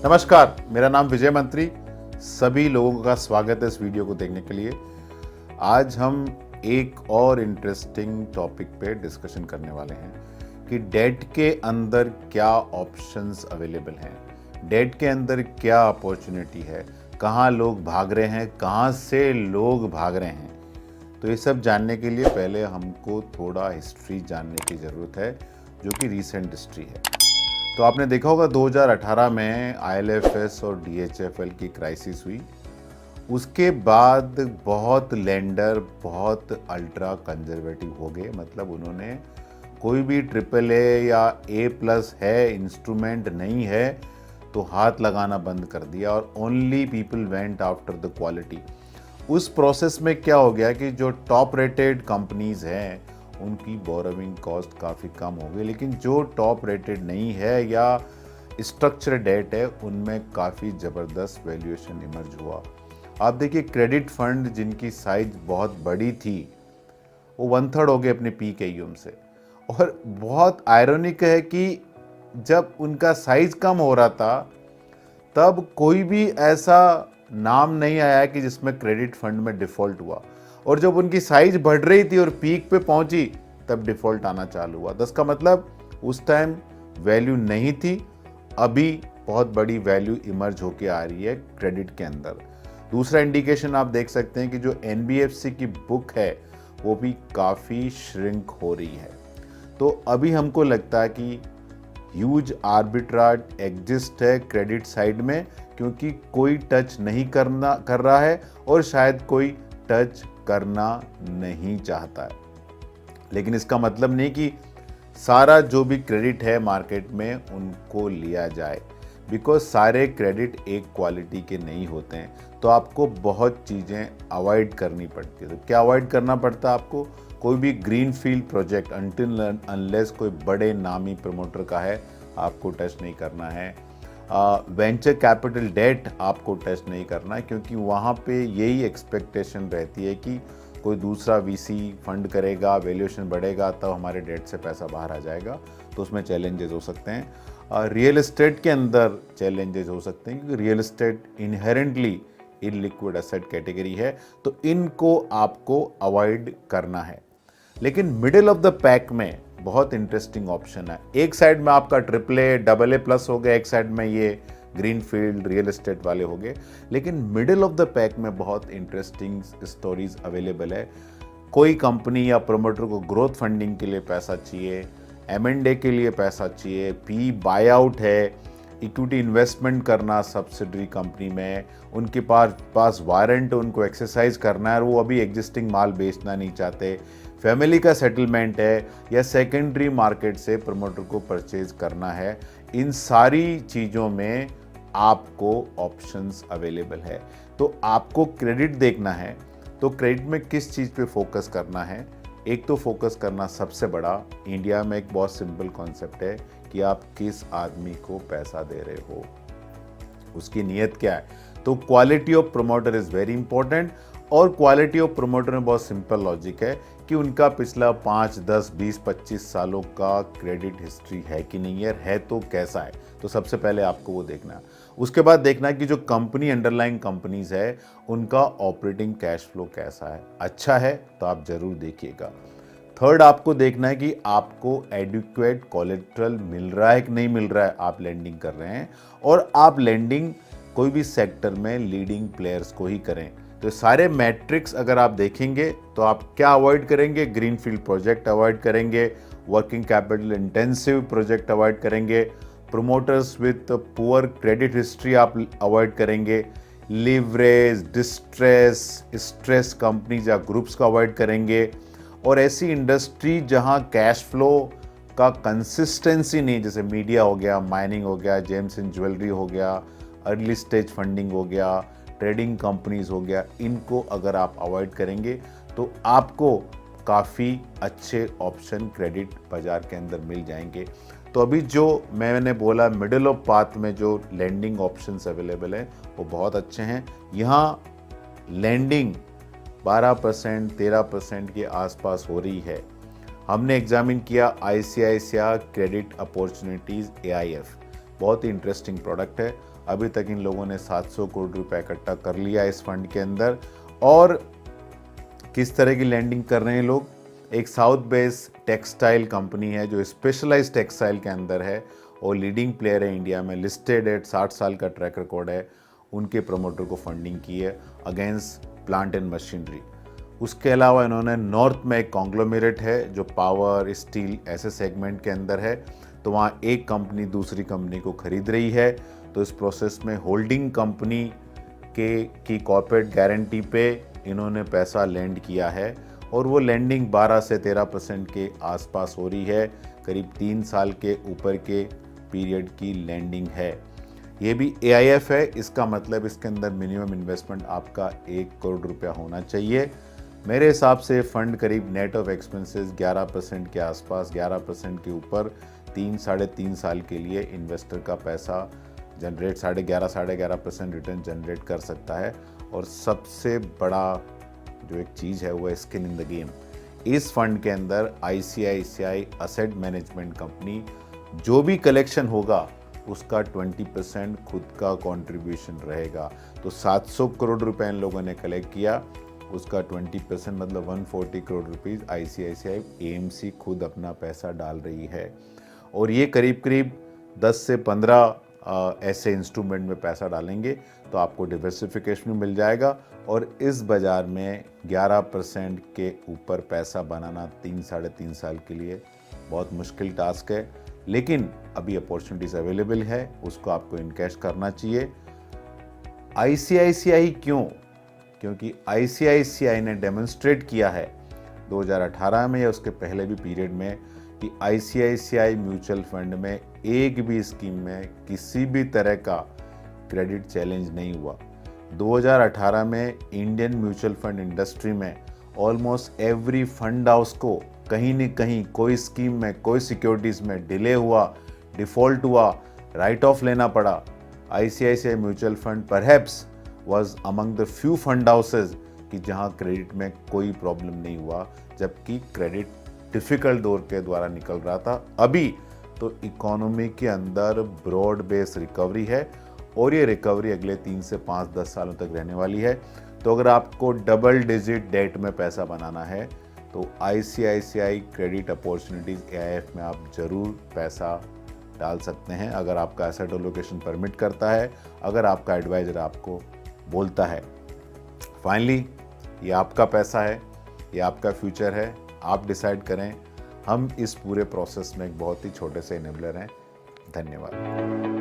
नमस्कार, मेरा नाम विजय मंत्री। सभी लोगों का स्वागत है इस वीडियो को देखने के लिए। आज हम एक और इंटरेस्टिंग टॉपिक पे डिस्कशन करने वाले हैं कि डेट के अंदर क्या ऑप्शंस अवेलेबल हैं, डेट के अंदर क्या अपॉर्चुनिटी है, कहाँ लोग भाग रहे हैं, कहाँ से लोग भाग रहे हैं। तो ये सब जानने के लिए पहले हमको थोड़ा हिस्ट्री जानने की ज़रूरत है, जो कि रीसेंट हिस्ट्री है। तो आपने देखा होगा 2018 में IL&FS और DHFL की क्राइसिस हुई। उसके बाद बहुत लेंडर बहुत अल्ट्रा कंजर्वेटिव हो गए, मतलब उन्होंने कोई भी AAA या A+ है इंस्ट्रूमेंट नहीं है तो हाथ लगाना बंद कर दिया और only people went after the quality. उस प्रोसेस में क्या हो गया कि जो टॉप रेटेड कंपनीज हैं उनकी बोरोविंग कॉस्ट काफ़ी कम हो गई, लेकिन जो टॉप रेटेड नहीं है या स्ट्रक्चर डेट है उनमें काफ़ी ज़बरदस्त वैल्यूएशन इमर्ज हुआ। आप देखिए क्रेडिट फंड जिनकी साइज बहुत बड़ी थी वो 1/3 हो गए अपने पीक AUM से। और बहुत आयरॉनिक है कि जब उनका साइज कम हो रहा था तब कोई भी ऐसा नाम नहीं आया कि जिसमें क्रेडिट फंड में डिफ़ॉल्ट हुआ, और जब उनकी साइज बढ़ रही थी और पीक पे पहुंची तब डिफ़ॉल्ट आना चालू हुआ। तो इसका मतलब उस टाइम वैल्यू नहीं थी, अभी बहुत बड़ी वैल्यू इमर्ज होके आ रही है क्रेडिट के अंदर। दूसरा इंडिकेशन आप देख सकते हैं कि जो NBFC की बुक है वो भी काफ़ी श्रिंक हो रही है। तो अभी हमको लगता है कि ह्यूज आर्बिट्राज एग्जिस्ट है क्रेडिट साइड में, क्योंकि कोई टच नहीं कर रहा है और शायद कोई टच करना नहीं चाहता है। लेकिन इसका मतलब नहीं कि सारा जो भी क्रेडिट है मार्केट में उनको लिया जाए, बिकॉज सारे क्रेडिट एक क्वालिटी के नहीं होते हैं। तो आपको बहुत चीज़ें अवॉइड करनी पड़ती है। तो क्या अवॉइड करना पड़ता है आपको? कोई भी green field project until unless कोई बड़े नामी प्रमोटर का है आपको टच नहीं करना है। वेंचर कैपिटल डेट आपको टच नहीं करना है, क्योंकि वहाँ पे यही एक्सपेक्टेशन रहती है कि कोई दूसरा VC फंड करेगा, वैल्यूएशन बढ़ेगा तब हमारे डेट से पैसा बाहर आ जाएगा। तो उसमें चैलेंजेस हो सकते हैं। रियल एस्टेट के अंदर चैलेंजेस हो सकते हैं, क्योंकि real estate inherently illiquid asset category है, तो इनको आपको अवॉइड करना है। लेकिन मिडिल ऑफ द पैक में बहुत इंटरेस्टिंग ऑप्शन है। एक साइड में आपका AAA AA+ हो गया, एक साइड में ये ग्रीन फील्ड रियल एस्टेट वाले हो गए। लेकिन मिडिल ऑफ द पैक में बहुत इंटरेस्टिंग स्टोरीज अवेलेबल है। कोई कंपनी या प्रोमोटर को ग्रोथ फंडिंग के लिए पैसा चाहिए, M&A के लिए पैसा चाहिए, PE बायआउट है, इक्विटी इन्वेस्टमेंट करना सब्सिडरी कंपनी में, उनके पास वारंट, उनको एक्सरसाइज करना है और वो अभी एग्जिस्टिंग माल बेचना नहीं चाहते, फैमिली का सेटलमेंट है या सेकेंडरी मार्केट से प्रमोटर को परचेज करना है। इन सारी चीज़ों में आपको ऑप्शंस अवेलेबल है। तो आपको क्रेडिट देखना है, तो क्रेडिट में किस चीज़ पे फोकस करना है? एक तो फोकस करना सबसे बड़ा, इंडिया में एक बहुत सिंपल कॉन्सेप्ट है कि आप किस आदमी को पैसा दे रहे हो, उसकी नीयत क्या है। तो quality of promoter is very important. और क्वालिटी ऑफ प्रमोटर में बहुत सिंपल लॉजिक है कि उनका पिछला 5, 10, 20, 25 सालों का क्रेडिट हिस्ट्री है कि नहीं है तो कैसा है। तो सबसे पहले आपको वो देखना है। उसके बाद देखना है कि जो कंपनी अंडरलाइंग कंपनीज है उनका ऑपरेटिंग कैश फ्लो कैसा है। अच्छा है तो आप जरूर देखिएगा। थर्ड, आपको देखना है कि आपको एडिक्वेट कोलेट्रल मिल रहा है कि नहीं मिल रहा है। आप लैंडिंग कर रहे हैं और आप लैंडिंग कोई भी सेक्टर में लीडिंग प्लेयर्स को ही करें। तो सारे मैट्रिक्स अगर आप देखेंगे तो आप क्या अवॉइड करेंगे? ग्रीनफील्ड प्रोजेक्ट अवॉइड करेंगे, working capital intensive project avoid करेंगे, promoters with poor credit history आप अवॉइड करेंगे, लीवरेज, डिस्ट्रेस, स्ट्रेस कंपनीज या ग्रुप्स को अवॉइड करेंगे, और ऐसी इंडस्ट्री जहां कैश फ्लो का कंसिस्टेंसी नहीं, जैसे मीडिया हो गया, माइनिंग हो गया, जेम्स एंड ज्वेलरी हो गया, अर्ली स्टेज फंडिंग हो गया, ट्रेडिंग कंपनीज हो गया, इनको अगर आप अवॉइड करेंगे तो आपको काफ़ी अच्छे ऑप्शन क्रेडिट बाज़ार के अंदर मिल जाएंगे। तो अभी जो मैंने बोला मिडिल ऑफ पाथ में जो लैंडिंग ऑप्शंस अवेलेबल हैं वो बहुत अच्छे हैं। यहाँ लैंडिंग 12%, 13% के आसपास हो रही है। हमने एग्जामिन किया ICICI क्रेडिट अपॉर्चुनिटीज़ AIF, बहुत ही इंटरेस्टिंग प्रोडक्ट है। अभी तक इन लोगों ने 700 करोड़ रुपए इकट्ठा कर लिया इस फंड के अंदर। और किस तरह की लैंडिंग कर रहे हैं लोग, एक साउथ बेस्ड टेक्सटाइल कंपनी है जो स्पेशलाइज्ड टेक्सटाइल के अंदर है और लीडिंग प्लेयर है इंडिया में, लिस्टेड है, 60 साल का ट्रैक रिकॉर्ड है, उनके प्रमोटर को फंडिंग की है अगेंस्ट प्लांट एंड मशीनरी। उसके अलावा इन्होंने नॉर्थ में एक कॉन्ग्लोमेरेट है जो पावर स्टील ऐसे सेगमेंट के अंदर है, तो वहाँ एक कंपनी दूसरी कंपनी को खरीद रही है। तो इस प्रोसेस में होल्डिंग कंपनी की कॉर्पोरेट गारंटी पे इन्होंने पैसा लैंड किया है और वो लैंडिंग 12 से 13% के आसपास हो रही है, करीब 3 साल के ऊपर के पीरियड की लैंडिंग है। ये भी AIF है, इसका मतलब इसके अंदर मिनिमम इन्वेस्टमेंट आपका 1 करोड़ रुपया होना चाहिए। मेरे हिसाब से फंड करीब नेट ऑफ एक्सपेंसेस 11% के आसपास, 11% के ऊपर 3-3.5 साल के लिए इन्वेस्टर का पैसा जनरेट 11.5% रिटर्न जनरेट कर सकता है। और सबसे बड़ा जो एक चीज़ है वो है स्किन इन द गेम। इस फंड के अंदर ICICI असेट मैनेजमेंट कंपनी जो भी कलेक्शन होगा उसका 20% खुद का कंट्रीब्यूशन रहेगा। तो 700 करोड़ रुपए इन लोगों ने कलेक्ट किया, उसका 20% मतलब 140 करोड़ रुपीज़ ICICI AMC खुद अपना पैसा डाल रही है। और ये करीब करीब 10 से 15 ऐसे इंस्ट्रूमेंट में पैसा डालेंगे तो आपको डिवर्सिफिकेशन मिल जाएगा। और इस बाज़ार में 11% के ऊपर पैसा बनाना 3-3.5 साल के लिए बहुत मुश्किल टास्क है, लेकिन अभी अपॉर्चुनिटीज़ अवेलेबल है, उसको आपको इनकैश करना चाहिए। ICICI क्यों? क्योंकि ICICI ने डेमोन्स्ट्रेट किया है 2018 में या उसके पहले भी पीरियड में कि ICICI म्यूचुअल फंड में एक भी स्कीम में किसी भी तरह का क्रेडिट चैलेंज नहीं हुआ। 2018 में इंडियन म्यूचुअल फंड इंडस्ट्री में ऑलमोस्ट एवरी फंड हाउस को कहीं न कहीं कोई स्कीम में, कोई सिक्योरिटीज़ में डिले हुआ, डिफ़ॉल्ट हुआ, राइट ऑफ लेना पड़ा। ICICI mutual fund perhaps was among the few fund houses कि जहां क्रेडिट में कोई प्रॉब्लम नहीं हुआ, जबकि क्रेडिट डिफ़िकल्ट दौर के द्वारा निकल रहा था। अभी तो इकोनॉमी के अंदर ब्रॉड बेस रिकवरी है और ये रिकवरी अगले 3 से 5-10 सालों तक रहने वाली है। तो अगर आपको डबल डिजिट डेट में पैसा बनाना है तो ICICI क्रेडिट अपॉर्चुनिटीज़ AIF में आप ज़रूर पैसा डाल सकते हैं, अगर आपका एसेट एलोकेशन परमिट करता है, अगर आपका एडवाइज़र आपको बोलता है। फाइनली ये आपका पैसा है, ये आपका फ्यूचर है, आप डिसाइड करें। हम इस पूरे प्रोसेस में एक बहुत ही छोटे से इनेबलर हैं। धन्यवाद।